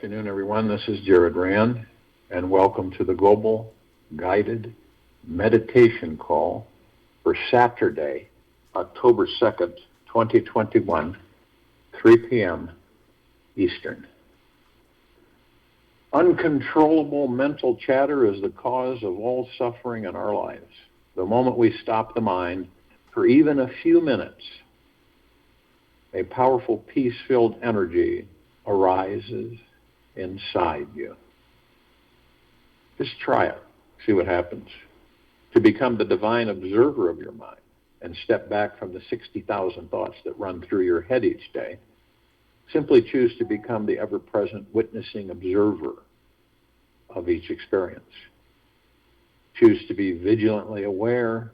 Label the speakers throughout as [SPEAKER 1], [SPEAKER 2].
[SPEAKER 1] afternoon, everyone. This is Jared Rand, and welcome to the Global Guided Meditation Call for Saturday, October 2nd, 2021, 3 p.m. Eastern. Uncontrollable mental chatter is the cause of all suffering in our lives. The moment we stop the mind for even a few minutes, a powerful peace-filled energy arises inside you. Just try it. See what happens. To become the divine observer of your mind and step back from the 60,000 thoughts that run through your head each day, simply choose to become the ever-present witnessing observer of each experience. Choose to be vigilantly aware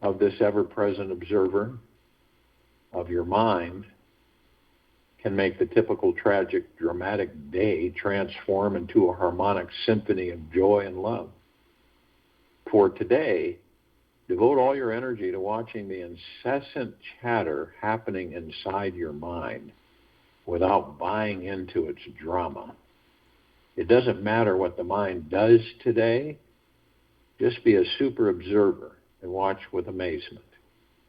[SPEAKER 1] of this ever-present observer of your mind can make the typical tragic, dramatic day transform into a harmonic symphony of joy and love. For today, devote all your energy to watching the incessant chatter happening inside your mind without buying into its drama. It doesn't matter what the mind does today. Just be a super observer and watch with amazement.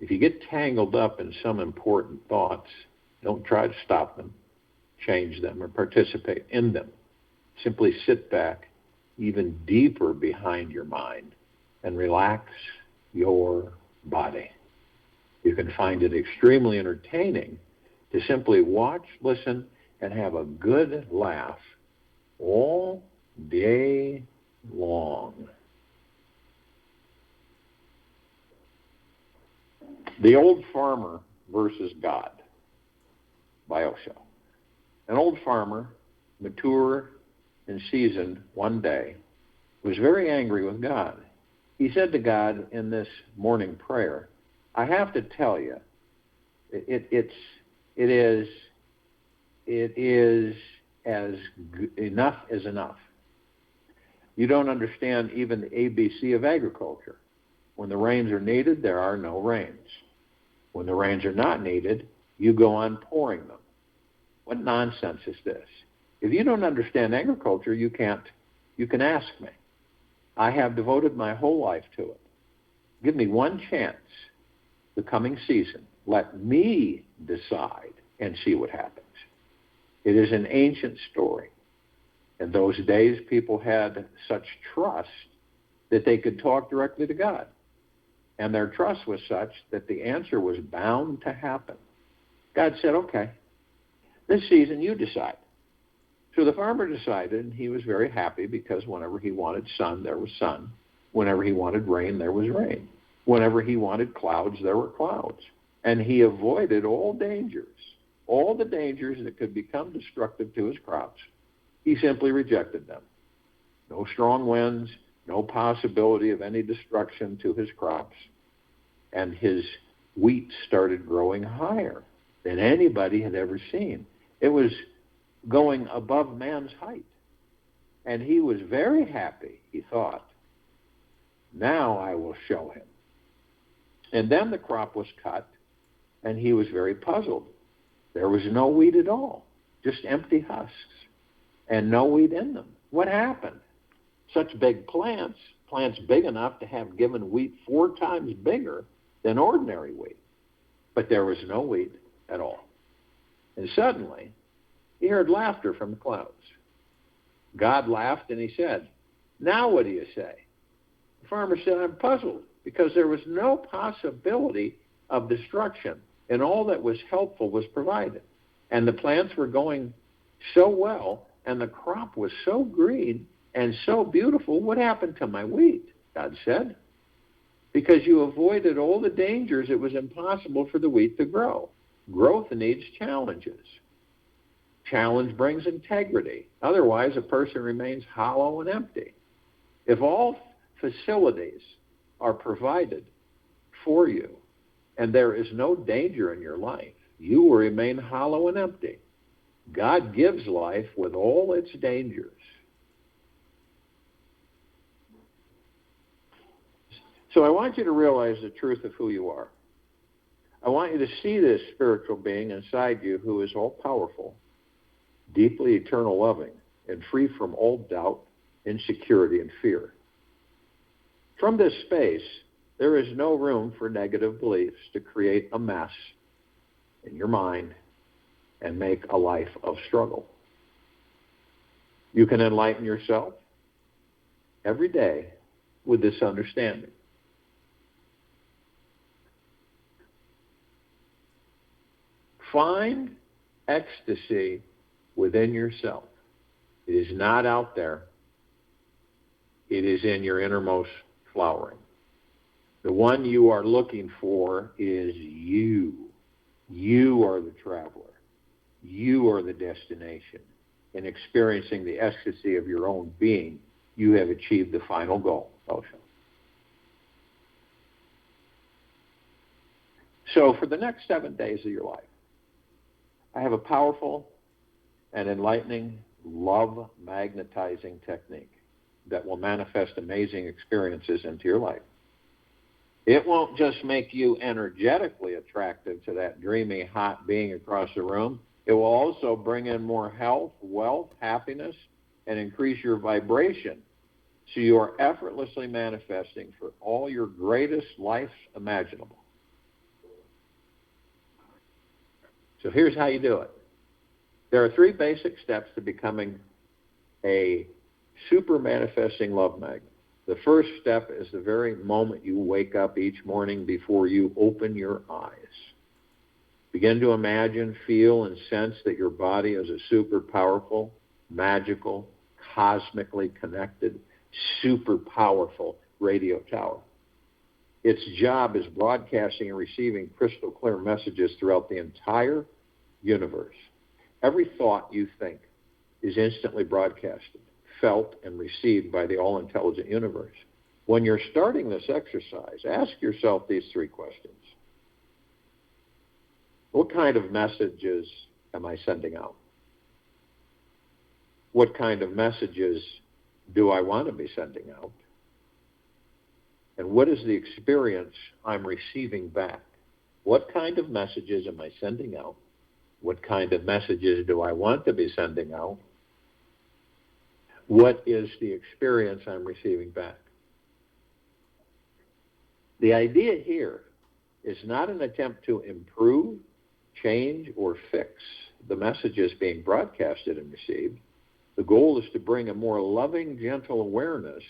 [SPEAKER 1] If you get tangled up in some important thoughts, don't try to stop them, change them, or participate in them. Simply sit back even deeper behind your mind and relax your body. You can find it extremely entertaining to simply watch, listen, and have a good laugh all day long. The Old Farmer versus God by Osho. An old farmer, mature and seasoned one day, was very angry with God. He said to God in this morning prayer, I have to tell you, it is enough is enough. You don't understand even the ABC of agriculture. When the rains are needed, there are no rains. When the rains are not needed, you go on pouring them. What nonsense is this? If you don't understand agriculture, you can ask me. I have devoted my whole life to it. Give me one chance the coming season. Let me decide and see what happens. It is an ancient story. In those days, people had such trust that they could talk directly to God. And their trust was such that the answer was bound to happen. God said, okay, this season you decide. So the farmer decided, and he was very happy because whenever he wanted sun, there was sun. Whenever he wanted rain, there was rain. Whenever he wanted clouds, there were clouds. And he avoided all the dangers that could become destructive to his crops. He simply rejected them. No strong winds, no possibility of any destruction to his crops. And his wheat started growing higher than anybody had ever seen. It was going above man's height. And he was very happy, he thought. Now I will show him. And then the crop was cut, and he was very puzzled. There was no wheat at all, just empty husks, and no wheat in them. What happened? Such big plants big enough to have given wheat 4 times bigger than ordinary wheat. But there was no wheat at all. And suddenly, he heard laughter from the clouds. God laughed and he said, now what do you say? The farmer said, I'm puzzled because there was no possibility of destruction and all that was helpful was provided. And the plants were going so well and the crop was so green and so beautiful. What happened to my wheat? God said. Because you avoided all the dangers, it was impossible for the wheat to grow. Growth needs challenges. Challenge brings integrity. Otherwise, a person remains hollow and empty. If all facilities are provided for you and there is no danger in your life, you will remain hollow and empty. God gives life with all its dangers. So I want you to realize the truth of who you are. I want you to see this spiritual being inside you who is all-powerful, deeply eternal loving, and free from all doubt, insecurity, and fear. From this space, there is no room for negative beliefs to create a mess in your mind and make a life of struggle. You can enlighten yourself every day with this understanding. Find ecstasy within yourself. It is not out there. It is in your innermost flowering. The one you are looking for is you. You are the traveler. You are the destination. In experiencing the ecstasy of your own being, you have achieved the final goal. So for the next 7 days of your life, I have a powerful and enlightening, love-magnetizing technique that will manifest amazing experiences into your life. It won't just make you energetically attractive to that dreamy, hot being across the room. It will also bring in more health, wealth, happiness, and increase your vibration so you are effortlessly manifesting for all your greatest lives imaginable. So here's how you do it. There are 3 basic steps to becoming a super manifesting love magnet. The first step is the very moment you wake up each morning before you open your eyes. Begin to imagine, feel, and sense that your body is a super powerful, magical, cosmically connected, super powerful radio tower. Its job is broadcasting and receiving crystal clear messages throughout the entire universe. Every thought you think is instantly broadcasted, felt, and received by the all-intelligent universe. When you're starting this exercise, ask yourself these 3 questions. What kind of messages am I sending out? What kind of messages do I want to be sending out? And what is the experience I'm receiving back? What kind of messages am I sending out? What kind of messages do I want to be sending out? What is the experience I'm receiving back? The idea here is not an attempt to improve, change, or fix the messages being broadcasted and received. The goal is to bring a more loving, gentle awareness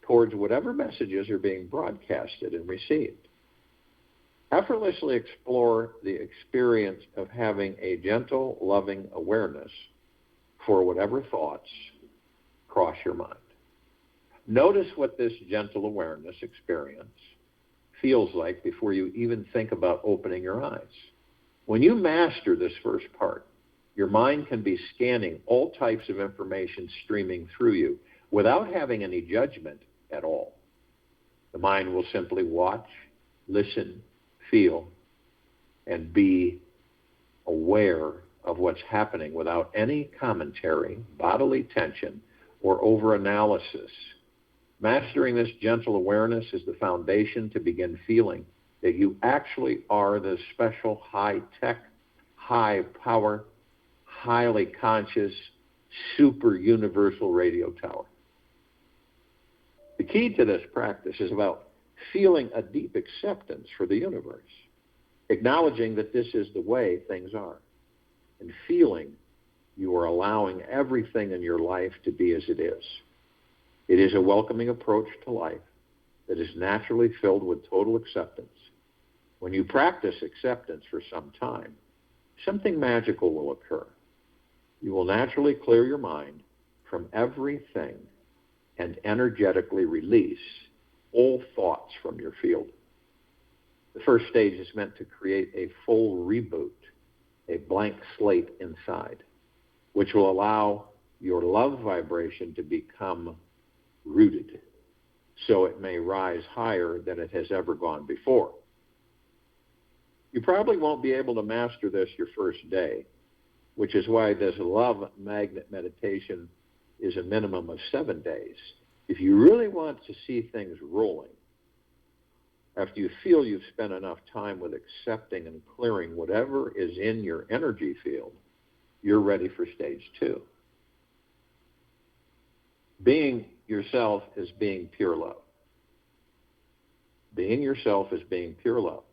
[SPEAKER 1] towards whatever messages are being broadcasted and received. Effortlessly explore the experience of having a gentle, loving awareness for whatever thoughts cross your mind. Notice what this gentle awareness experience feels like before you even think about opening your eyes. When you master this first part, your mind can be scanning all types of information streaming through you without having any judgment at all. The mind will simply watch, listen, feel, and be aware of what's happening without any commentary, bodily tension, or over-analysis. Mastering this gentle awareness is the foundation to begin feeling that you actually are the special, high-tech, high-power, highly conscious, super universal radio tower. The key to this practice is about feeling a deep acceptance for the universe, acknowledging that this is the way things are, and feeling you are allowing everything in your life to be as it is. It is a welcoming approach to life that is naturally filled with total acceptance. When you practice acceptance for some time, something magical will occur. You will naturally clear your mind from everything and energetically release all thoughts from your field. The first stage is meant to create a full reboot, a blank slate inside, which will allow your love vibration to become rooted, so it may rise higher than it has ever gone before. You probably won't be able to master this your first day, which is why this love magnet meditation is a minimum of 7 days. If you really want to see things rolling, after you feel you've spent enough time with accepting and clearing whatever is in your energy field, you're ready for stage 2. Being yourself is being pure love. Being yourself is being pure love.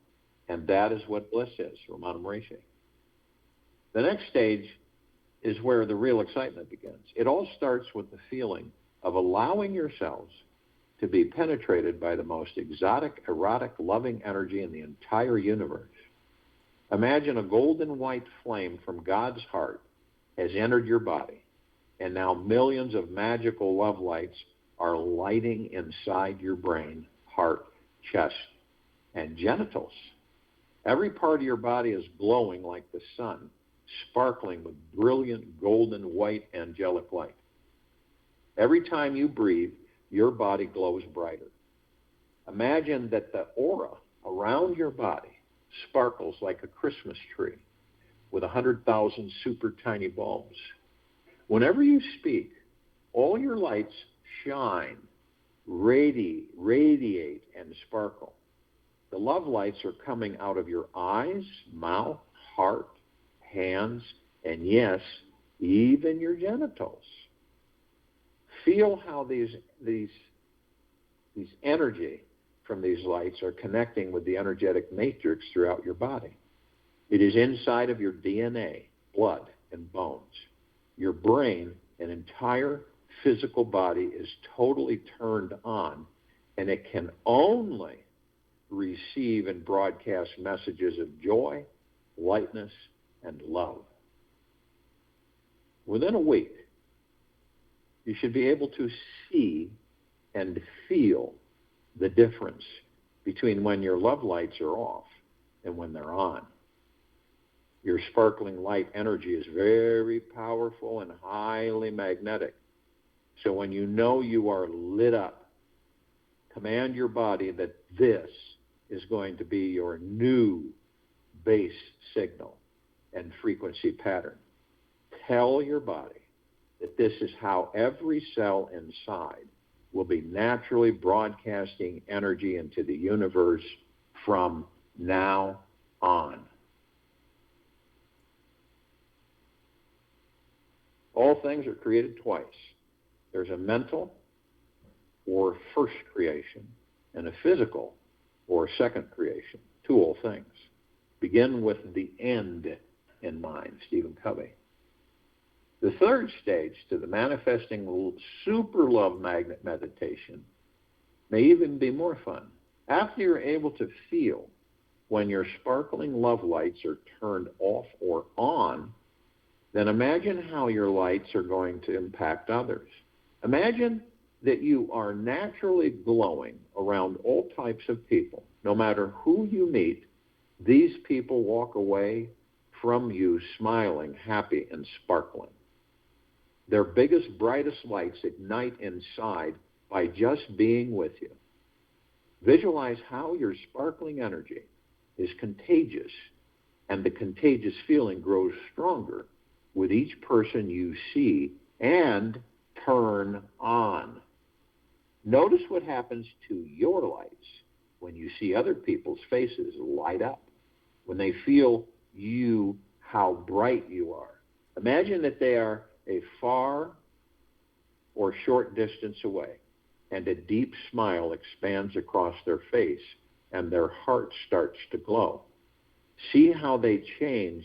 [SPEAKER 1] And that is what bliss is, Ramana Maharishi. The next stage is where the real excitement begins. It all starts with the feeling of allowing yourselves to be penetrated by the most exotic, erotic, loving energy in the entire universe. Imagine a golden white flame from God's heart has entered your body, and now millions of magical love lights are lighting inside your brain, heart, chest, and genitals. Every part of your body is glowing like the sun, sparkling with brilliant golden white angelic light. Every time you breathe, your body glows brighter. Imagine that the aura around your body sparkles like a Christmas tree with 100,000 super tiny bulbs. Whenever you speak, all your lights shine, radiate, and sparkle. The love lights are coming out of your eyes, mouth, heart, hands, and yes, even your genitals. Feel how these energy from these lights are connecting with the energetic matrix throughout your body. It is inside of your DNA, blood, and bones. Your brain and entire physical body is totally turned on, and it can only receive and broadcast messages of joy, lightness, and love. Within a week, you should be able to see and feel the difference between when your love lights are off and when they're on. Your sparkling light energy is very powerful and highly magnetic. So when you know you are lit up, command your body that this is going to be your new base signal and frequency pattern. Tell your body that this is how every cell inside will be naturally broadcasting energy into the universe from now on. All things are created twice. There's a mental or first creation and a physical or second creation to all things. Begin with the end in mind, Stephen Covey. The third stage to the manifesting super love magnet meditation may even be more fun. After you're able to feel when your sparkling love lights are turned off or on, then imagine how your lights are going to impact others. Imagine that you are naturally glowing around all types of people. No matter who you meet, these people walk away from you smiling, happy, and sparkling. Their biggest, brightest lights ignite inside by just being with you. Visualize how your sparkling energy is contagious, and the contagious feeling grows stronger with each person you see and turn on. Notice what happens to your lights when you see other people's faces light up, when they feel you, how bright you are. Imagine that they are a far or short distance away, and a deep smile expands across their face, and their heart starts to glow. See how they change.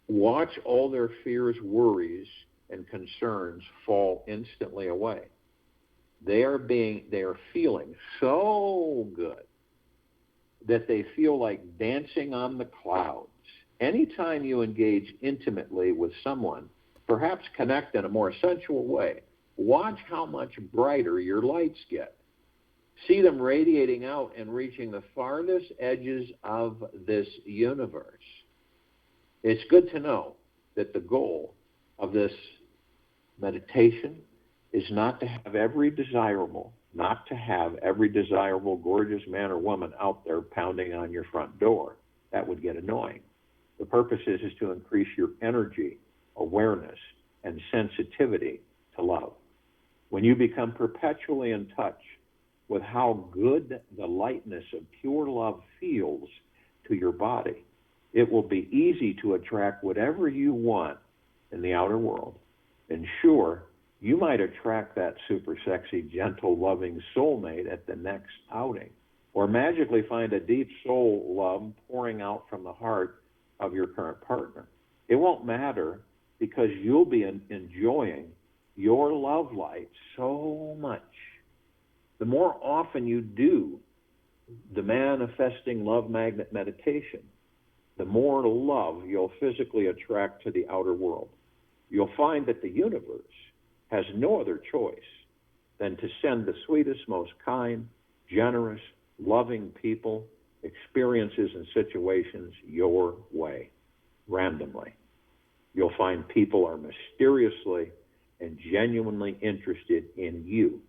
[SPEAKER 1] Watch all their fears, worries, and concerns fall instantly away. They are feeling so good that they feel like dancing on the clouds. Anytime you engage intimately with someone, perhaps connect in a more sensual way, watch how much brighter your lights get. See them radiating out and reaching the farthest edges of this universe. It's good to know that the goal of this meditation is not to have every desirable gorgeous man or woman out there pounding on your front door. That would get annoying. The purpose is to increase your energy, awareness, and sensitivity to love. When you become perpetually in touch with how good the lightness of pure love feels to your body, It will be easy to attract whatever you want in the outer world. And sure, you might attract that super sexy, gentle, loving soulmate at the next outing, or magically find a deep soul love pouring out from the heart of your current partner. It won't matter because you'll be enjoying your love light so much. The more often you do the manifesting love magnet meditation, the more love you'll physically attract to the outer world. You'll find that the universe has no other choice than to send the sweetest, most kind, generous, loving people, experiences, and situations your way, randomly. You'll find people are mysteriously and genuinely interested in you.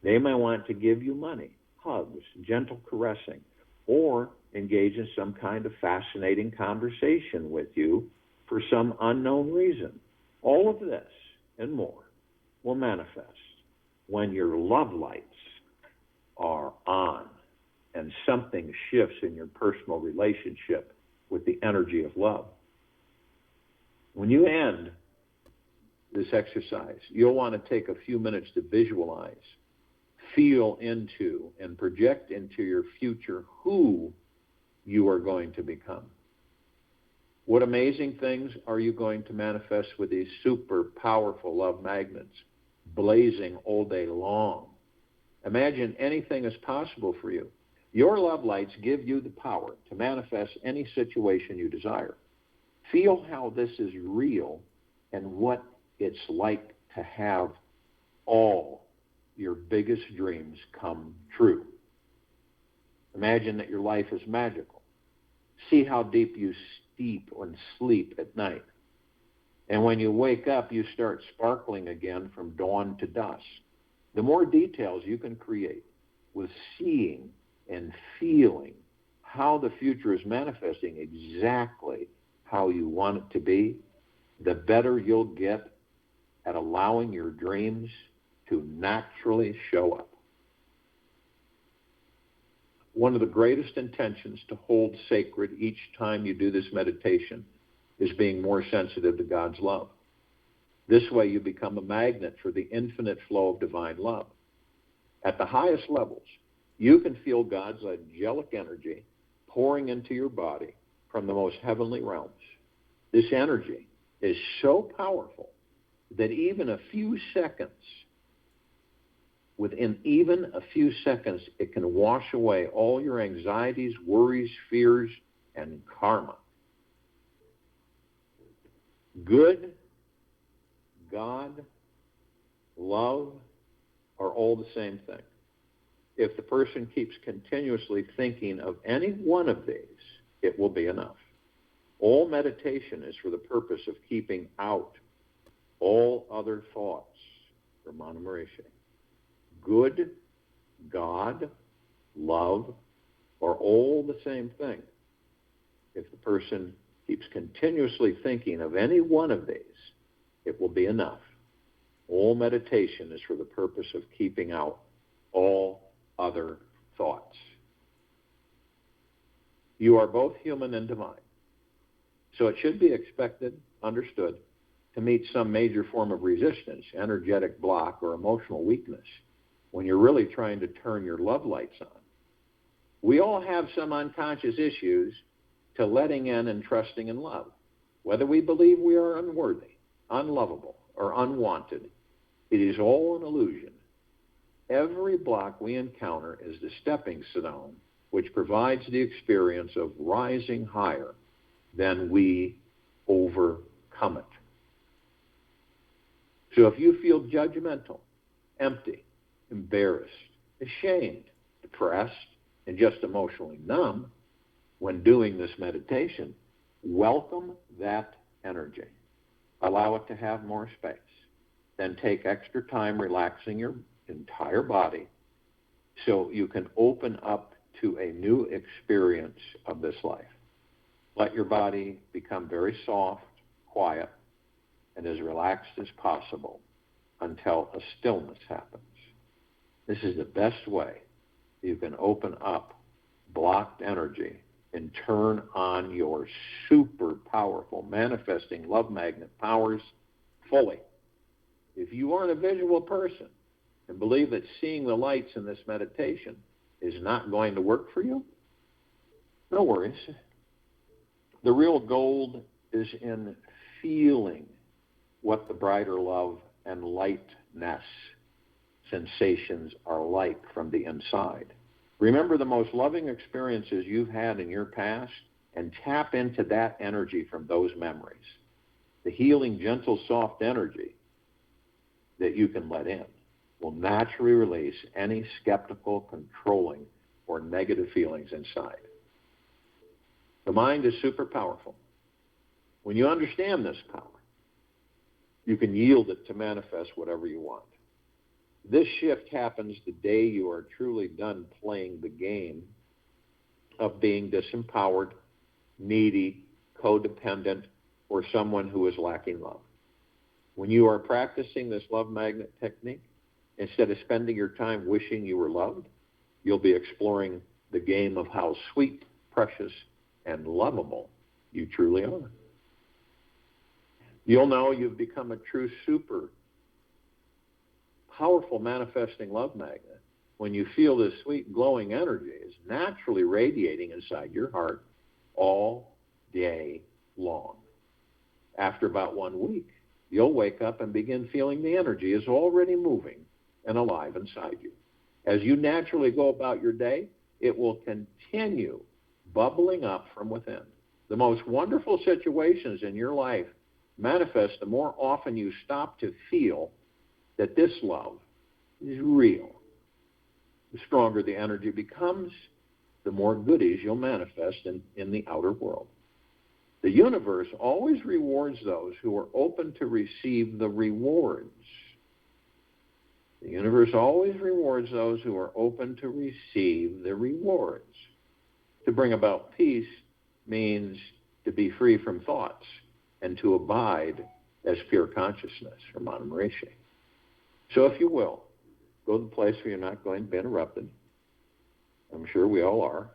[SPEAKER 1] They may want to give you money, hugs, gentle caressing, or engage in some kind of fascinating conversation with you for some unknown reason. All of this and more will manifest when your love lights are on and something shifts in your personal relationship with the energy of love. When you end this exercise, you'll want to take a few minutes to visualize, feel into, and project into your future who you are going to become. What amazing things are you going to manifest with these super powerful love magnets blazing all day long? Imagine anything is possible for you. Your love lights give you the power to manifest any situation you desire. Feel how this is real and what it's like to have all your biggest dreams come true. Imagine that your life is magical. See how deep you steep and sleep at night. And when you wake up, you start sparkling again from dawn to dusk. The more details you can create with seeing and feeling how the future is manifesting exactly how you want it to be, the better you'll get at allowing your dreams to naturally show up. One of the greatest intentions to hold sacred each time you do this meditation is being more sensitive to God's love. This way you become a magnet for the infinite flow of divine love. At the highest levels, you can feel God's angelic energy pouring into your body from the most heavenly realms. This energy is so powerful that within even a few seconds, it can wash away all your anxieties, worries, fears, and karma. Good, God, love are all the same thing. If the person keeps continuously thinking of any one of these, it will be enough. All meditation is for the purpose of keeping out all other thoughts. Ramana Maharshi. Good, God, love are all the same thing. If the person keeps continuously thinking of any one of these, it will be enough. All meditation is for the purpose of keeping out all other thoughts. You are both human and divine. So it should be expected, understood, to meet some major form of resistance, energetic block, or emotional weakness when you're really trying to turn your love lights on. We all have some unconscious issues to letting in and trusting in love. Whether we believe we are unworthy, unlovable, or unwanted, it is all an illusion. Every block we encounter is the stepping stone which provides the experience of rising higher than we overcome it. So if you feel judgmental, empty, embarrassed, ashamed, depressed, and just emotionally numb when doing this meditation, welcome that energy. Allow it to have more space. Then take extra time relaxing your entire body so you can open up to a new experience of this life. Let your body become very soft, quiet, and as relaxed as possible until a stillness happens. This is the best way you can open up blocked energy and turn on your super powerful manifesting love magnet powers fully. If you aren't a visual person and believe that seeing the lights in this meditation is not going to work for you, no worries. The real gold is in feeling what the brighter love and lightness sensations are like from the inside. Remember the most loving experiences you've had in your past and tap into that energy from those memories. The healing, gentle, soft energy that you can let in will naturally release any skeptical, controlling, or negative feelings inside. The mind is super powerful. When you understand this power, you can yield it to manifest whatever you want. This shift happens the day you are truly done playing the game of being disempowered, needy, codependent, or someone who is lacking love. When you are practicing this love magnet technique, instead of spending your time wishing you were loved, you'll be exploring the game of how sweet, precious, and lovable you truly are. You'll know you've become a true super powerful manifesting love magnet when you feel this sweet glowing energy is naturally radiating inside your heart all day long. After about 1 week, you'll wake up and begin feeling the energy is already moving and alive inside you. As you naturally go about your day, it will continue bubbling up from within. The most wonderful situations in your life manifest the more often you stop to feel that this love is real. The stronger the energy becomes, the more goodies you'll manifest in the outer world. The universe always rewards those who are open to receive the rewards. The universe always rewards those who are open to receive the rewards. To bring about peace means to be free from thoughts and to abide as pure consciousness, from Manam Rishi. So if you will, go to the place where you're not going to be interrupted. I'm sure we all are.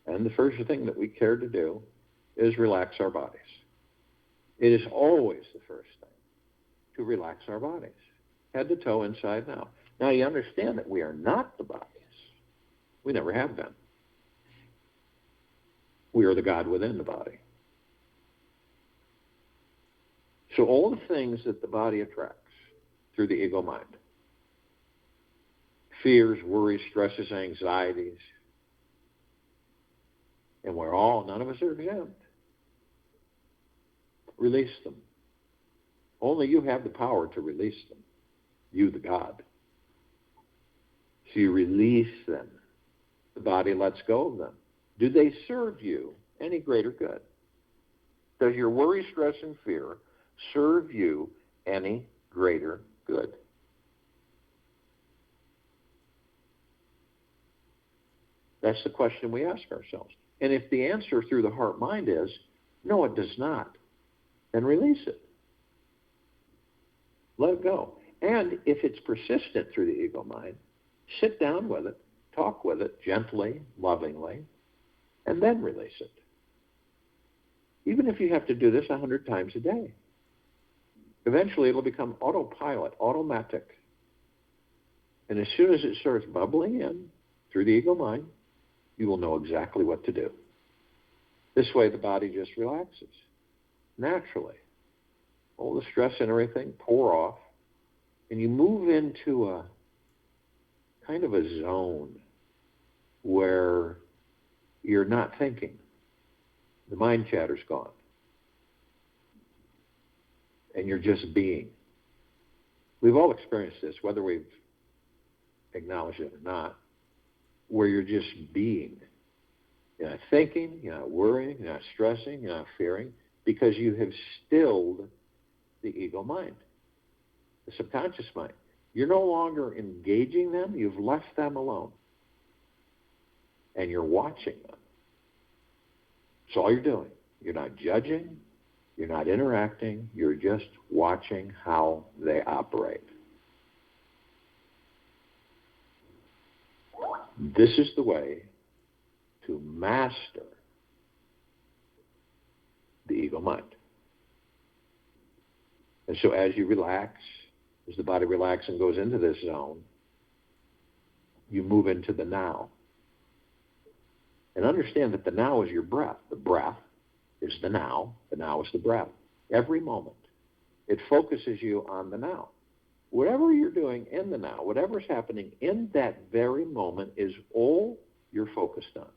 [SPEAKER 1] And the first thing that we care to do is relax our bodies. It is always the first thing to relax our bodies, head to toe, inside and out. Now you understand that we are not the bodies. We never have been. We are the God within the body. So all the things that the body attracts through the ego mind, fears, worries, stresses, anxieties, and none of us are exempt. Release them. Only you have the power to release them. You, the God. So you release them. The body lets go of them. Do they serve you any greater good? Does your worry, stress, and fear serve you any greater good? That's the question we ask ourselves. And if the answer through the heart-mind is, no, it does not, then release it. Let it go. And if it's persistent through the ego mind, sit down with it, talk with it gently, lovingly, and then release it. Even if you have to do this 100 times a day. Eventually it'll become autopilot, automatic. And as soon as it starts bubbling in through the ego mind, you will know exactly what to do. This way the body just relaxes naturally. All the stress and everything pour off, and you move into a kind of a zone where you're not thinking. The mind chatter's gone. And you're just being. We've all experienced this, whether we've acknowledged it or not, where you're just being. You're not thinking, you're not worrying, you're not stressing, you're not fearing, because you have stilled the ego mind, the subconscious mind. You're no longer engaging them, you've left them alone. And you're watching them. That's all you're doing. You're not judging, you're not interacting, you're just watching how they operate. This is the way to to master the ego mind. And so as you relax, as the body relaxes and goes into this zone, you move into the now. And understand that the now is your breath. The breath is the now is the breath. Every moment, it focuses you on the now. Whatever you're doing in the now, whatever's happening in that very moment is all you're focused on.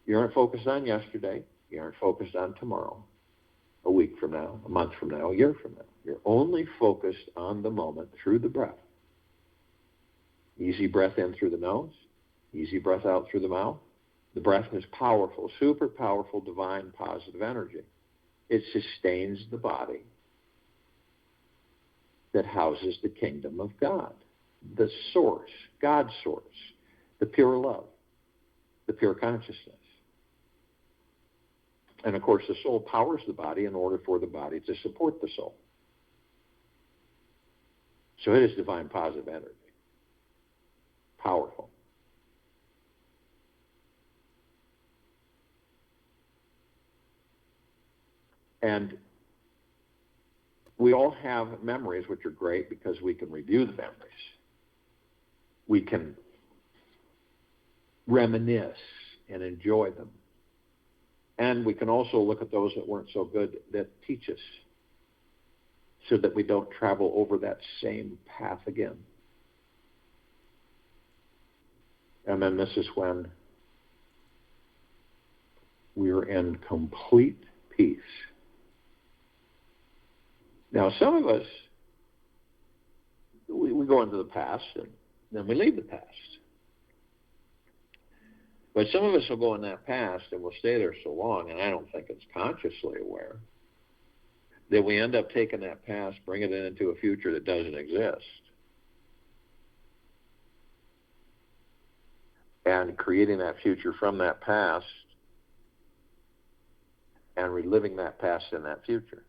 [SPEAKER 1] You aren't focused on yesterday. You aren't focused on tomorrow, a week from now, a month from now, a year from now. You're only focused on the moment through the breath. Easy breath in through the nose, easy breath out through the mouth. The breath is powerful, super powerful, divine, positive energy. It sustains the body that houses the kingdom of God, the source, God's source, the pure love, the pure consciousness. And of course, the soul powers the body in order for the body to support the soul. So it is divine positive energy. Powerful. And we all have memories, which are great because we can review the memories. We can reminisce and enjoy them. And we can also look at those that weren't so good that teach us so that we don't travel over that same path again. And then this is when we're in complete peace. Now, some of us, we go into the past and then we leave the past. But some of us will go in that past and we'll stay there so long, and I don't think it's consciously aware, that we end up taking that past, bringing it into a future that doesn't exist, and creating that future from that past and reliving that past in that future.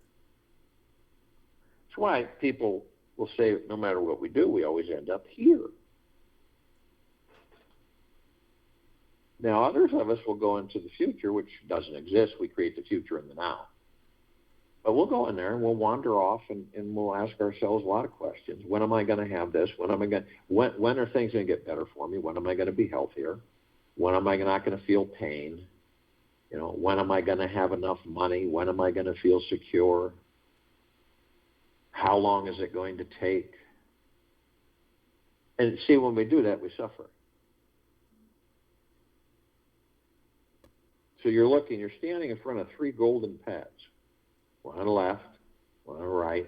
[SPEAKER 1] That's why people will say no matter what we do, we always end up here. Now, others of us will go into the future, which doesn't exist. We create the future in the now. But we'll go in there and we'll wander off and we'll ask ourselves a lot of questions. When am I going to have this? When are things going to get better for me? When am I going to be healthier? When am I not going to feel pain? When am I going to have enough money? When am I going to feel secure? How long is it going to take? And see, when we do that, we suffer. So you're standing in front of three golden paths. One on the left, one on the right,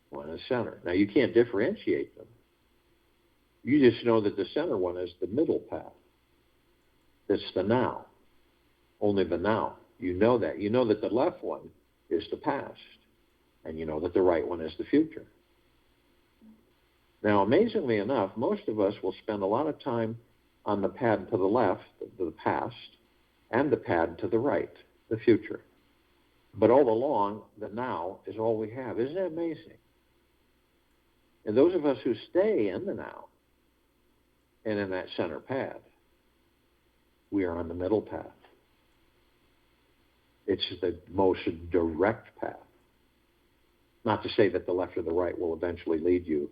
[SPEAKER 1] one in the center. Now, you can't differentiate them. You just know that the center one is the middle path. It's the now. Only the now. You know that. You know that the left one is the past. And you know that the right one is the future. Now, amazingly enough, most of us will spend a lot of time on the pad to the left, the past, and the pad to the right, the future. But all along, the now is all we have. Isn't that amazing? And those of us who stay in the now and in that center pad, we are on the middle path. It's the most direct path. Not to say that the left or the right will eventually lead you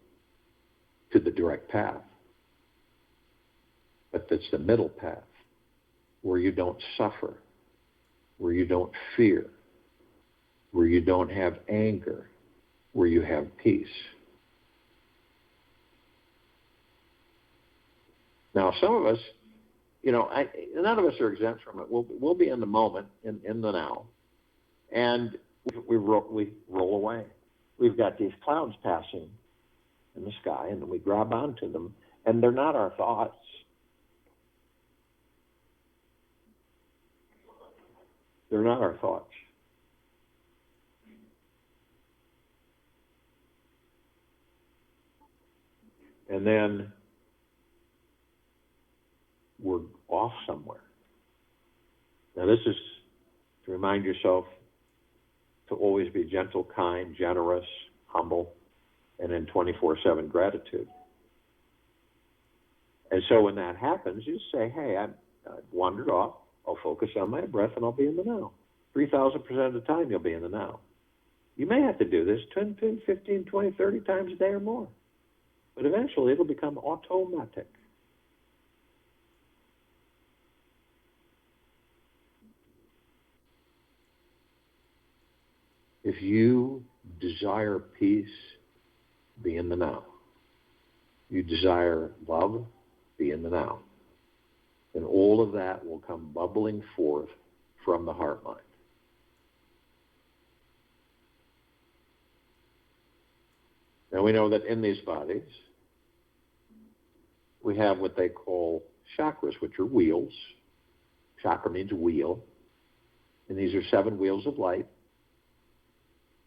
[SPEAKER 1] to the direct path, but it's the middle path where you don't suffer, where you don't fear, where you don't have anger, where you have peace. Now, some of us, none of us are exempt from it. We'll be in the moment, in the now, and we roll away. We've got these clouds passing in the sky, and then we grab onto them, and they're not our thoughts. They're not our thoughts. And then we're off somewhere. Now, this is to remind yourself to always be gentle, kind, generous, humble, and in 24/7 gratitude. And so when that happens, you say, hey, I wandered off. I'll focus on my breath and I'll be in the now. 3,000% of the time you'll be in the now. You may have to do this 10, 15, 20, 30 times a day or more. But eventually it'll become automatic. If you desire peace, be in the now. You desire love, be in the now. And all of that will come bubbling forth from the heart mind. Now we know that in these bodies, we have what they call chakras, which are wheels. Chakra means wheel. And these are 7 wheels of light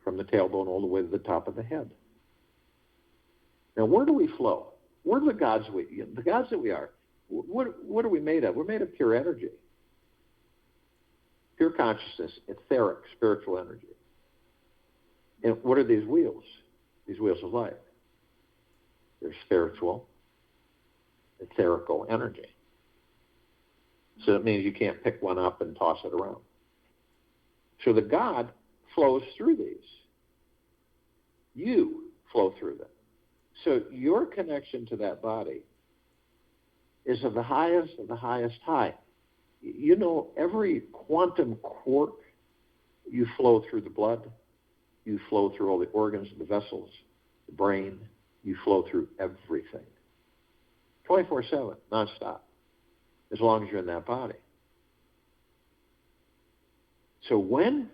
[SPEAKER 1] from the tailbone all the way to the top of the head. Now, where do we flow? Where are the gods that we are? What are we made of? We're made of pure energy. Pure consciousness, etheric, spiritual energy. And what are these wheels? These wheels of light. They're spiritual, etherical energy. So that means you can't pick one up and toss it around. So the God flows through these. You flow through them. So your connection to that body is of the highest high. You know, every quantum quark, you flow through the blood, you flow through all the organs, the vessels, the brain, you flow through everything. 24/7, nonstop, as long as you're in that body. So when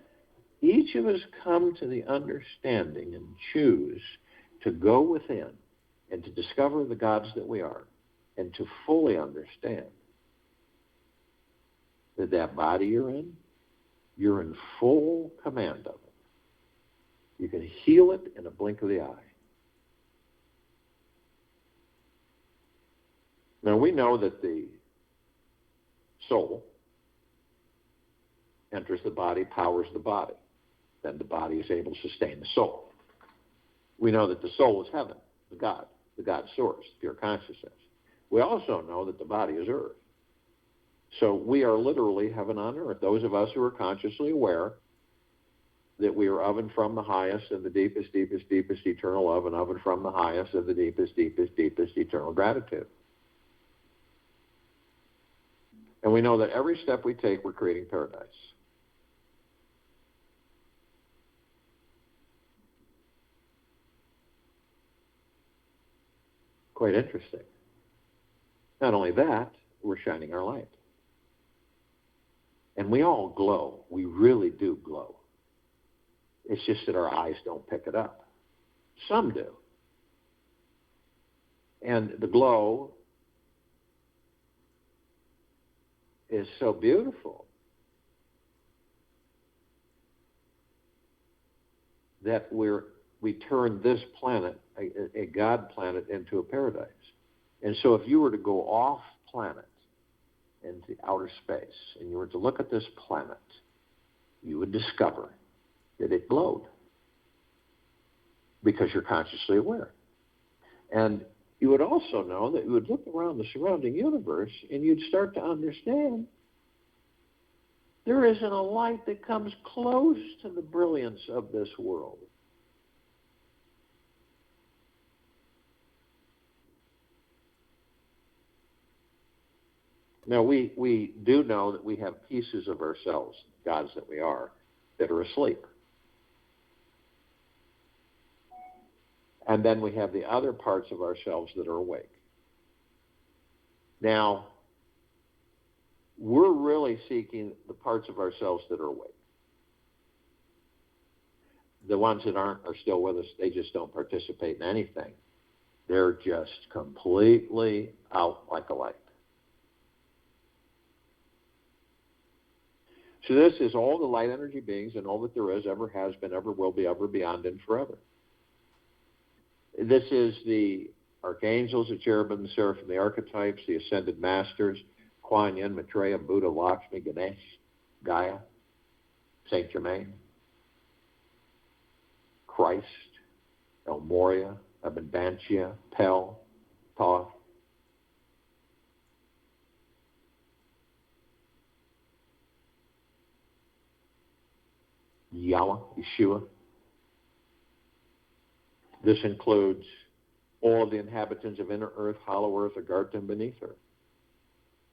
[SPEAKER 1] each of us come to the understanding and choose to go within and to discover the gods that we are and to fully understand that body you're in full command of it. You can heal it in a blink of the eye. Now we know that the soul enters the body, powers the body. Then the body is able to sustain the soul. We know that the soul is heaven, the God source, pure consciousness. We also know that the body is earth. So we are literally heaven on earth. Those of us who are consciously aware that we are of and from the highest and the deepest, deepest, deepest eternal love, and of and from the highest and the deepest, deepest, deepest eternal gratitude. And we know that every step we take, we're creating paradise. Quite interesting. Not only that, we're shining our light. And we all glow. We really do glow. It's just that our eyes don't pick it up. Some do. And the glow is so beautiful that we turn this planet, a God planet, into a paradise. And so if you were to go off planet into outer space and you were to look at this planet, you would discover that it glowed because you're consciously aware. And you would also know that you would look around the surrounding universe and you'd start to understand there isn't a light that comes close to the brilliance of this world. Now, we do know that we have pieces of ourselves, gods that we are, that are asleep. And then we have the other parts of ourselves that are awake. Now, we're really seeking the parts of ourselves that are awake. The ones that aren't are still with us. They just don't participate in anything. They're just completely out like a light. So this is all the light energy beings and all that there is, ever has been, ever will be, ever beyond, and forever. This is the archangels, the cherubim, the seraphim, the archetypes, the ascended masters, Kuan Yin, Maitreya, Buddha, Lakshmi, Ganesh, Gaia, Saint Germain, Christ, El Moria, Abundantia, Pel, Thoth. Yeshua. This includes all of the inhabitants of inner earth, hollow earth, Agartha, and beneath her.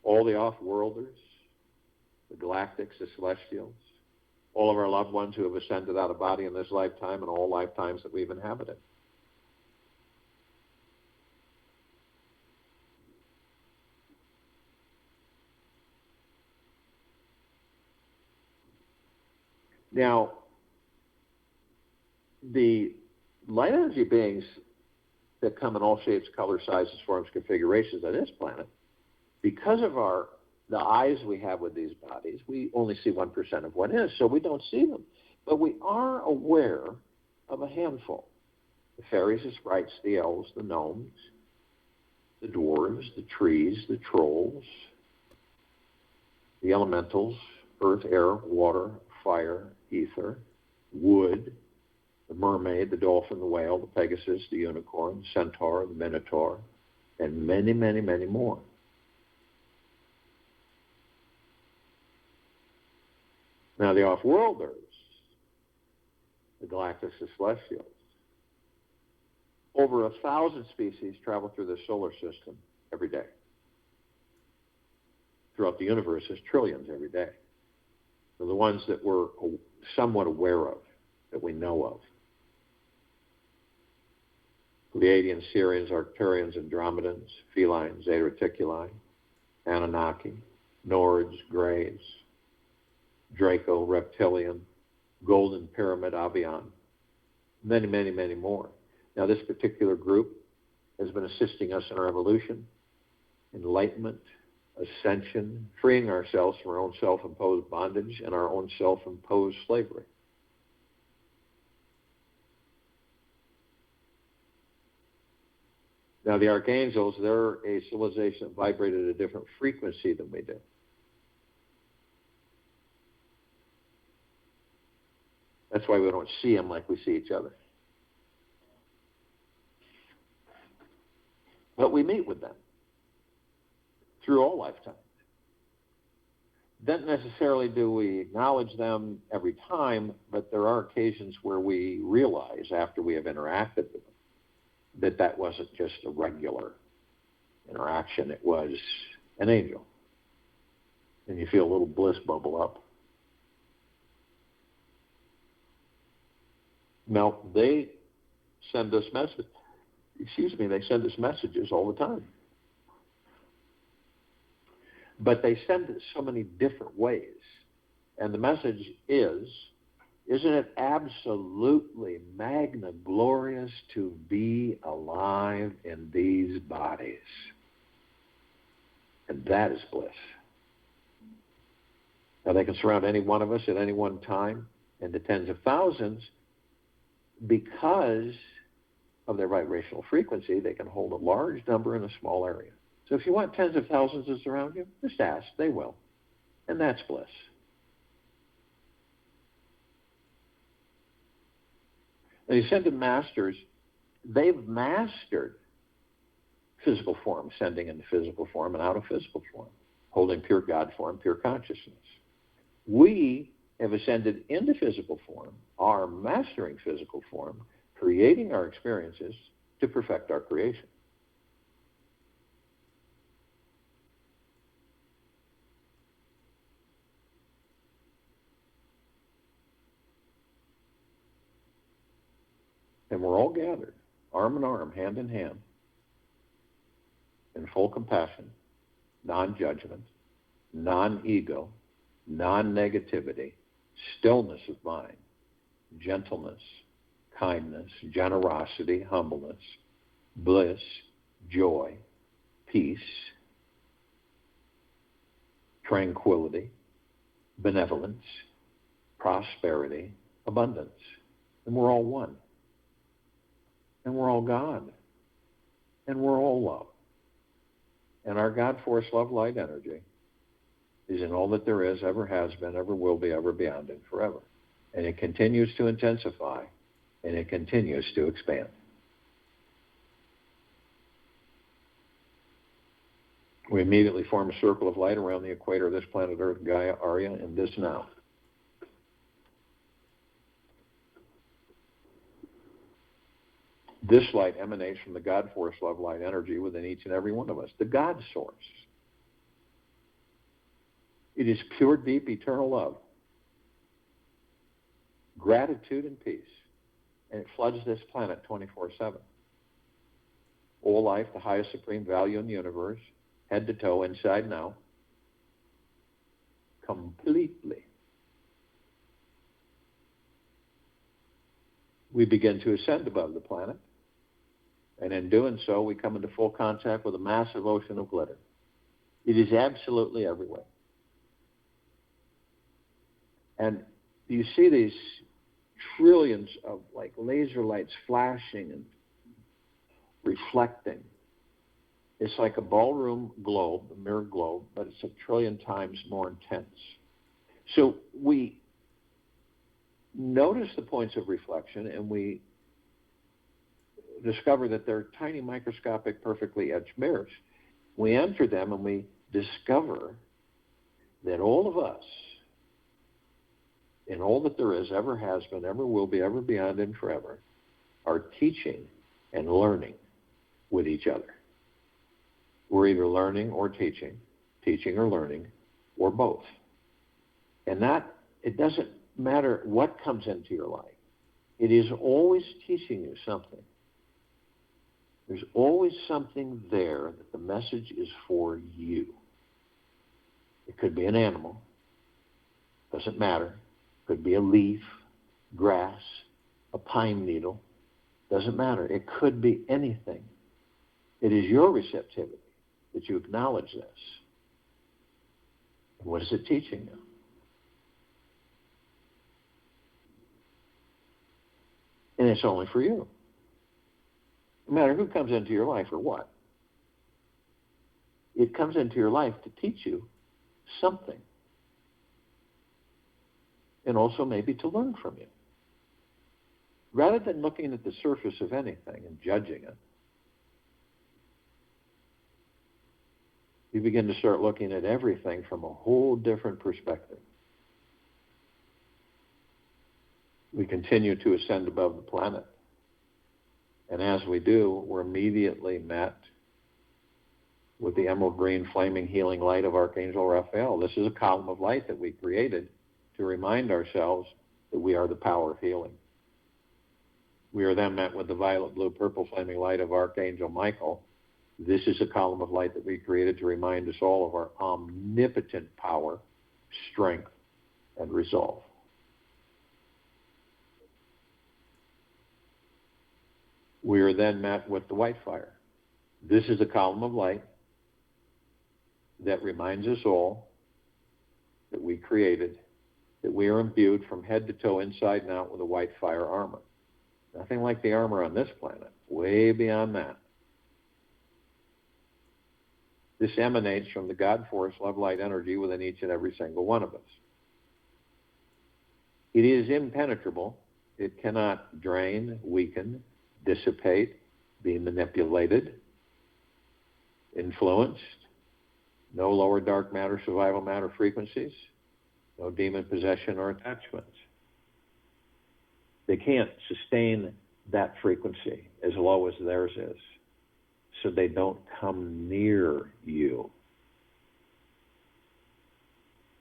[SPEAKER 1] All the off-worlders, the galactics, the celestials, all of our loved ones who have ascended out of body in this lifetime and all lifetimes that we've inhabited. Now, the light energy beings that come in all shapes, colors, sizes, forms, configurations on this planet, because of the eyes we have with these bodies, we only see 1% of what is, so we don't see them. But we are aware of a handful. The fairies, the sprites, the elves, the gnomes, the dwarves, the trees, the trolls, the elementals, earth, air, water, fire, ether, wood, the mermaid, the dolphin, the whale, the pegasus, the unicorn, the centaur, the minotaur, and many, many, many more. Now, the off-worlders, the galactics, the celestials, over 1,000 species travel through the solar system every day. Throughout the universe, there's trillions every day. They're the ones that we're somewhat aware of, that we know of. Pleiadians, Sirians, Arcturians, Andromedans, Felines, Zeta Reticuli, Anunnaki, Nords, Greys, Draco, Reptilian, Golden Pyramid, Avian, many, many, many more. Now, this particular group has been assisting us in our evolution, enlightenment, ascension, freeing ourselves from our own self-imposed bondage and our own self-imposed slavery. Now, the archangels, they're a civilization that vibrated at a different frequency than we do. That's why we don't see them like we see each other. But we meet with them through all lifetimes. Not necessarily do we acknowledge them every time, but there are occasions where we realize after we have interacted with them that wasn't just a regular interaction, it was an angel. And you feel a little bliss bubble up. Now, they send us messages. They send us messages all the time. But they send it so many different ways. And the message is, isn't it absolutely magna glorious to be alive in these bodies? And that is bliss. Now, they can surround any one of us at any one time in the tens of thousands. Because of their vibrational frequency, they can hold a large number in a small area. So if you want tens of thousands to surround you, just ask. They will. And that's bliss. The ascended masters, they've mastered physical form, sending into physical form and out of physical form, holding pure God form, pure consciousness. We have ascended into physical form, are mastering physical form, creating our experiences to perfect our creation. And we're all gathered, arm in arm, hand in hand, in full compassion, non-judgment, non-ego, non-negativity, stillness of mind, gentleness, kindness, generosity, humbleness, bliss, joy, peace, tranquility, benevolence, prosperity, abundance. And we're all one. And we're all God. And we're all love. And our God force, love, light, energy is in all that there is, ever has been, ever will be, ever beyond, and forever. And it continues to intensify, and it continues to expand. We immediately form a circle of light around the equator of this planet Earth, Gaia, Arya, and this now. This light emanates from the God force, love, light, energy within each and every one of us, the God source. It is pure, deep, eternal love, gratitude, and peace. And it floods this planet 24/7. All life, the highest supreme value in the universe, head to toe, inside and out, completely. We begin to ascend above the planet, and in doing so, we come into full contact with a massive ocean of glitter. It is absolutely everywhere. And you see these trillions of like laser lights flashing and reflecting. It's like a ballroom globe, a mirror globe, but it's a trillion times more intense. So we notice the points of reflection, and we discover that they're tiny, microscopic, perfectly etched mirrors. We enter them, and we discover that all of us, and all that there is, ever has been, ever will be, ever beyond, and forever, are teaching and learning with each other. We're either learning or teaching or learning, or both. And that, it doesn't matter what comes into your life. It is always teaching you something. There's always something there that the message is for you. It could be an animal. Doesn't matter. It could be a leaf, grass, a pine needle. Doesn't matter. It could be anything. It is your receptivity that you acknowledge this. What is it teaching you? And it's only for you. No matter who comes into your life or what. It comes into your life to teach you something. And also maybe to learn from you. Rather than looking at the surface of anything and judging it, you begin to start looking at everything from a whole different perspective. We continue to ascend above the planet. And as we do, we're immediately met with the emerald green flaming healing light of Archangel Raphael. This is a column of light that we created to remind ourselves that we are the power of healing. We are then met with the violet, blue, purple flaming light of Archangel Michael. This is a column of light that we created to remind us all of our omnipotent power, strength, and resolve. We are then met with the white fire. This is a column of light that reminds us all that we created, that we are imbued from head to toe, inside and out, with a white fire armor. Nothing like the armor on this planet, way beyond that. This emanates from the God force, love, light, energy within each and every single one of us. It is impenetrable. It cannot drain, weaken, dissipate, be manipulated, influenced. No lower dark matter, survival matter frequencies. No demon possession or attachments. They can't sustain that frequency as low as theirs is. So they don't come near you.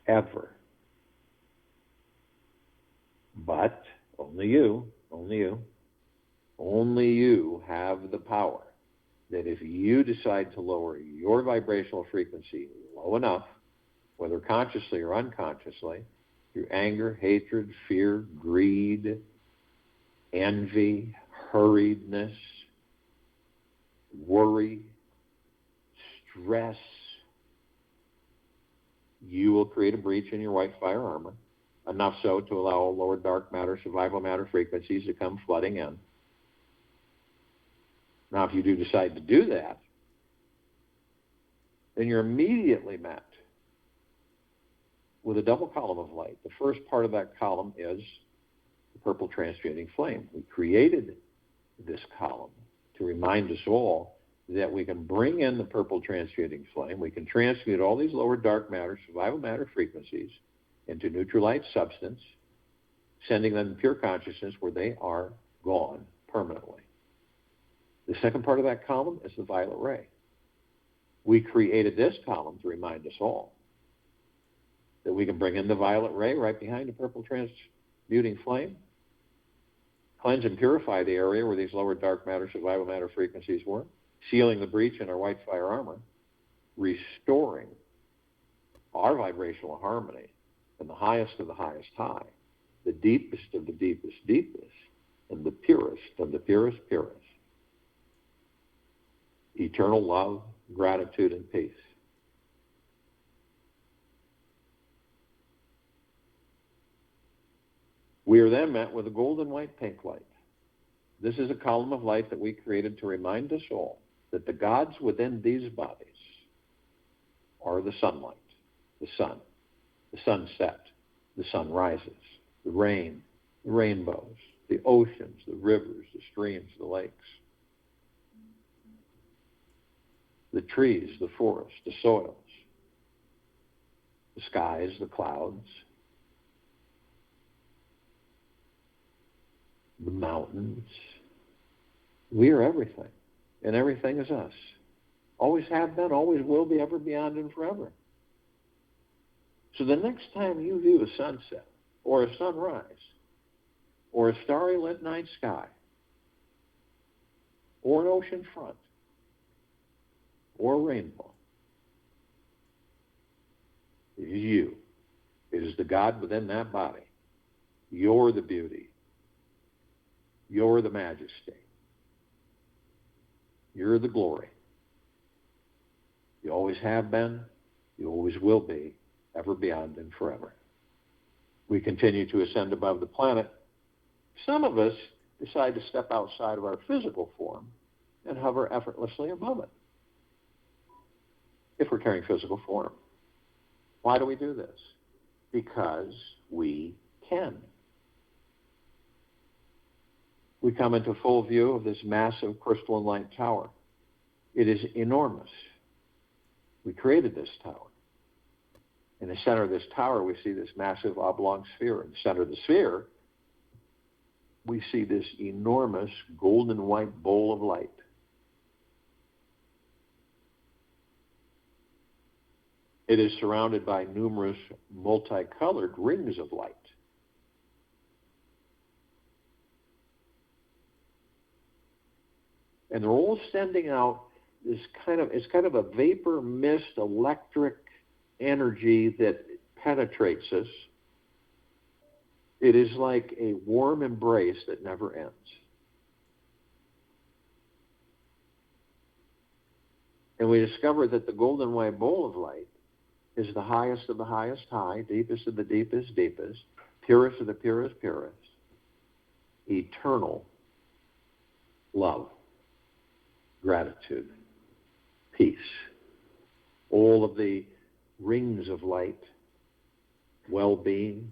[SPEAKER 1] Ever. But only you have the power that if you decide to lower your vibrational frequency low enough, whether consciously or unconsciously, through anger, hatred, fear, greed, envy, hurriedness, worry, stress, you will create a breach in your white fire armor, enough so to allow lower dark matter, survival matter frequencies to come flooding in. Now, if you do decide to do that, then you're immediately met with a double column of light. The first part of that column is the purple transmuting flame. We created this column to remind us all that we can bring in the purple transmuting flame. We can transmute all these lower dark matter, survival matter frequencies into neutral light substance, sending them to pure consciousness where they are gone permanently. The second part of that column is the violet ray. We created this column to remind us all that we can bring in the violet ray right behind the purple transmuting flame, cleanse and purify the area where these lower dark matter, survival matter frequencies were, sealing the breach in our white fire armor, restoring our vibrational harmony from the highest of the highest high, the deepest of the deepest deepest, and the purest of the purest purest. Eternal love, gratitude, and peace. We are then met with a golden white pink light. This is a column of light that we created to remind us all that the gods within these bodies are the sunlight, the sunset, the sun rises, the rain, the rainbows, the oceans, the rivers, the streams, the lakes, the trees, the forests, the soils, the skies, the clouds, the mountains. We are everything, and everything is us. Always have been, always will be, ever, beyond, and forever. So the next time you view a sunset, or a sunrise, or a starry lit night sky, or an ocean front, or a rainbow, it is you. It is the God within that body. You're the beauty. You're the majesty. You're the glory. You always have been. You always will be, ever, beyond, and forever. We continue to ascend above the planet. Some of us decide to step outside of our physical form and hover effortlessly above it, if we're carrying physical form. Why do we do this? Because we can. We come into full view of this massive crystalline light tower. It is enormous. We created this tower. In the center of this tower, we see this massive oblong sphere. In the center of the sphere, we see this enormous golden white bowl of light. It is surrounded by numerous multicolored rings of light. And they're all sending out this it's kind of a vapor mist electric energy that penetrates us. It is like a warm embrace that never ends. And we discover that the golden white bowl of light is the highest of the highest high, deepest of the deepest deepest, purest of the purest purest, eternal love, gratitude, peace. All of the rings of light, well-being,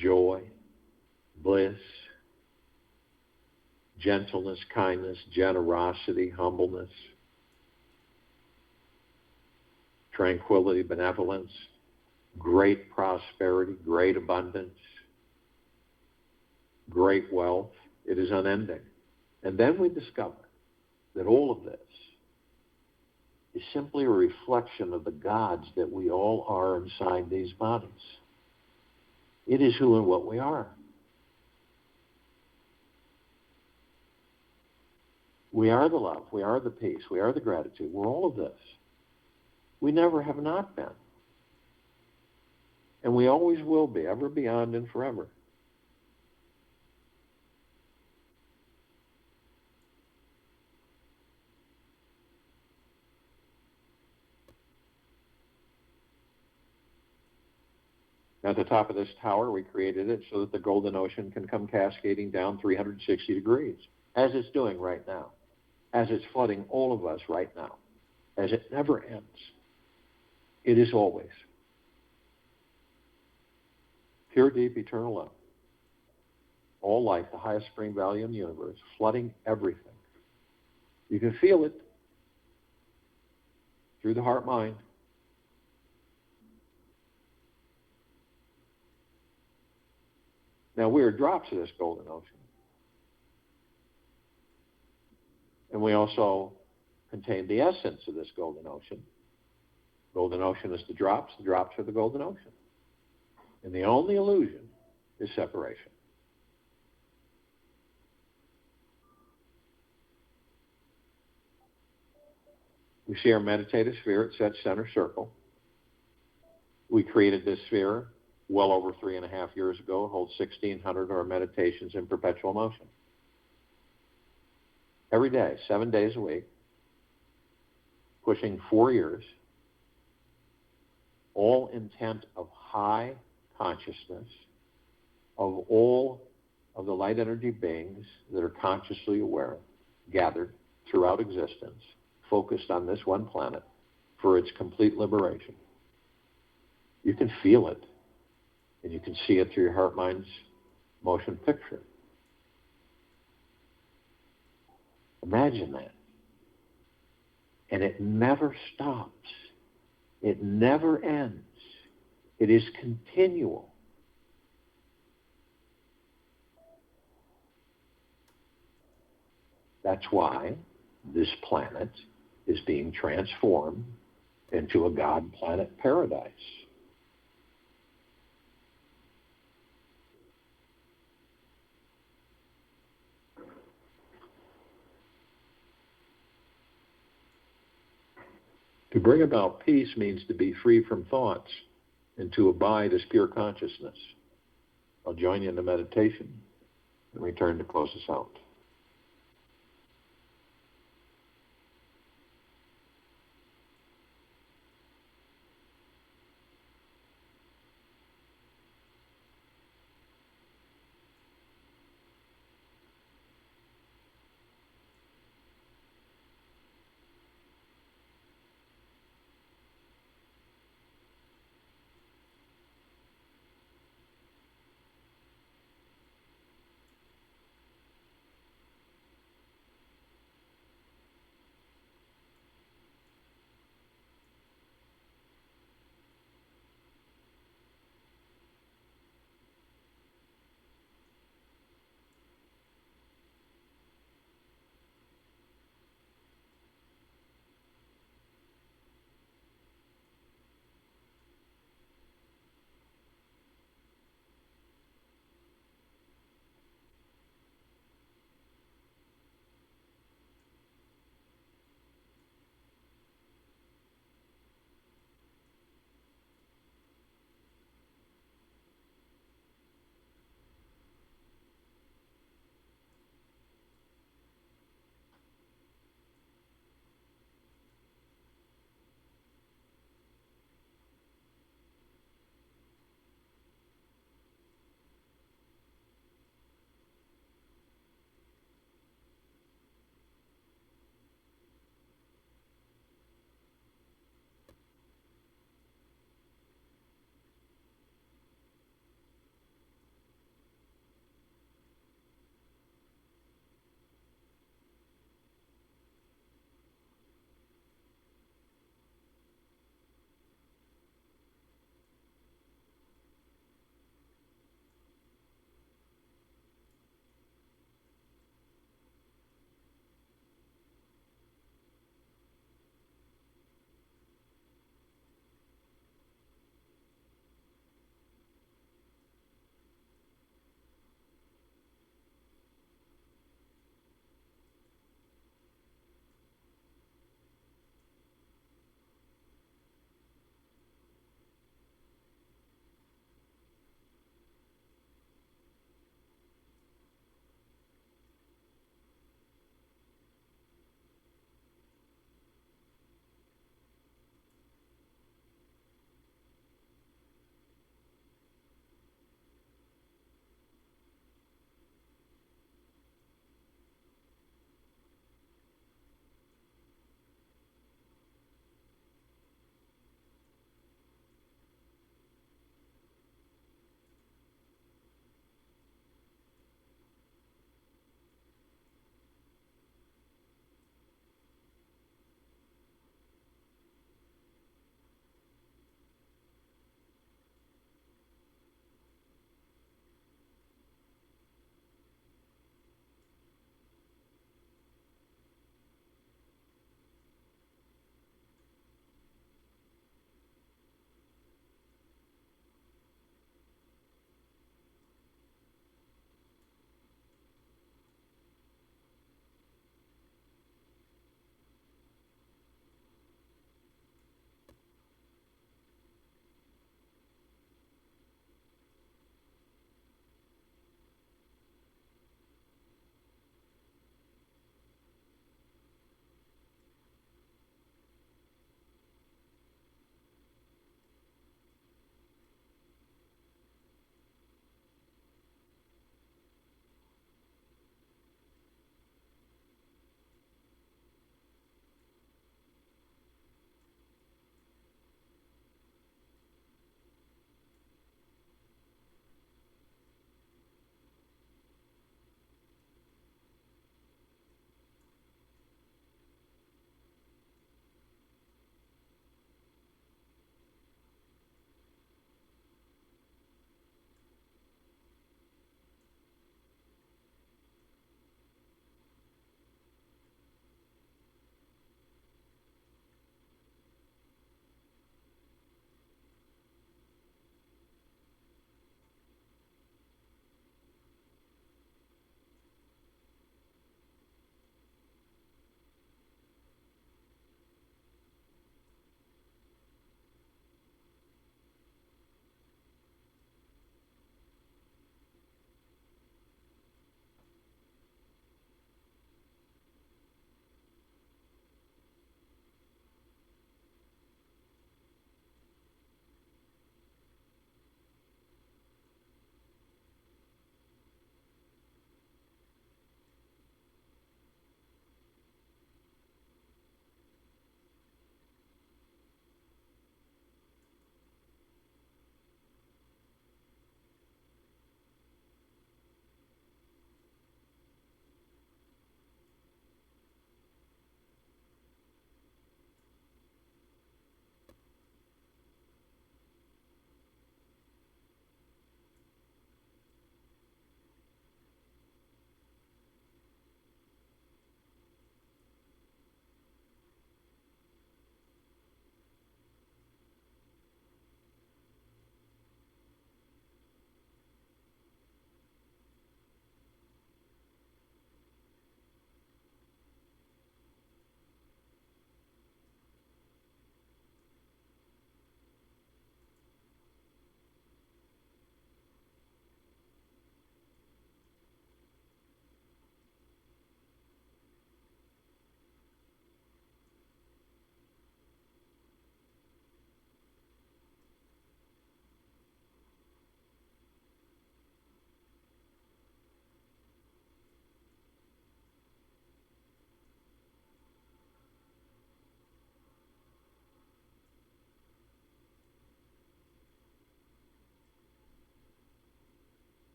[SPEAKER 1] joy, bliss, gentleness, kindness, generosity, humbleness, tranquility, benevolence, great prosperity, great abundance, great wealth. It is unending. And then we discover that all of this is simply a reflection of the gods that we all are inside these bodies. It is who and what we are. We are the love. We are the peace. We are the gratitude. We're all of this. We never have not been. And we always will be, ever, beyond, and forever. At the top of this tower, we created it so that the golden ocean can come cascading down 360 degrees, as it's doing right now, as it's flooding all of us right now, as it never ends. It is always pure, deep, eternal love. All life, the highest spring value in the universe, flooding everything. You can feel it through the heart-mind. Now, we are drops of this golden ocean. And we also contain the essence of this golden ocean. Golden ocean is the drops are the golden ocean. And the only illusion is separation. We see our meditative sphere at set center circle. We created this sphere well over 3.5 years ago. It holds 1,600 of our meditations in perpetual motion. Every day, 7 days a week, pushing 4 years, all intent of high consciousness of all of the light energy beings that are consciously aware, gathered throughout existence, focused on this one planet for its complete liberation. You can feel it, and you can see it through your heart mind's motion picture. Imagine that. And it never stops. It never ends. It is continual. That's why this planet is being transformed into a God planet paradise. To bring about peace means to be free from thoughts and to abide as pure consciousness. I'll join you in the meditation and return to close us out.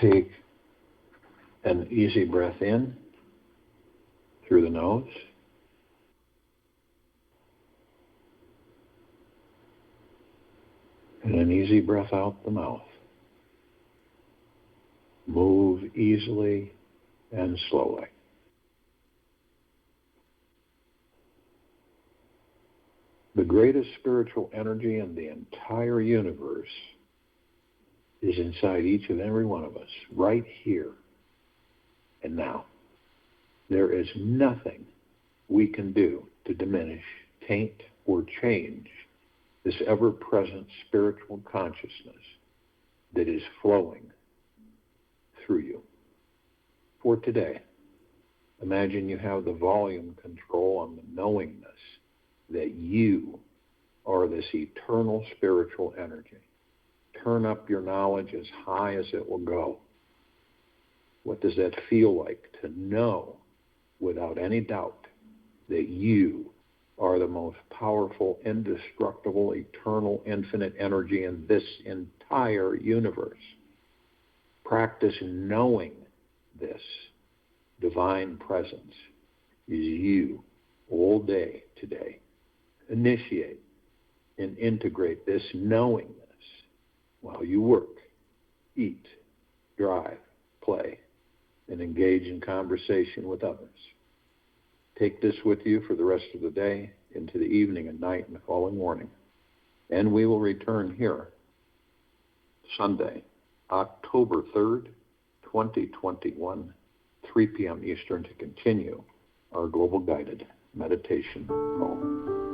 [SPEAKER 1] Take an easy breath in through the nose. And an easy breath out the mouth. Move easily and slowly. The greatest spiritual energy in the entire universe is inside each and every one of us, right here and now. There is nothing we can do to diminish, taint, or change this ever-present spiritual consciousness that is flowing through you. For today, imagine you have the volume control on the knowingness that you are this eternal spiritual energy. Turn up your knowledge as high as it will go. What does that feel like to know without any doubt that you are the most powerful, indestructible, eternal, infinite energy in this entire universe? Practice knowing this divine presence is you all day today. Initiate and integrate this knowingness while you work, eat, drive, play, and engage in conversation with others. Take this with you for the rest of the day, into the evening and night and the following morning. And we will return here Sunday, October 3rd, 2021, 3 p.m. Eastern, to continue our global guided meditation call.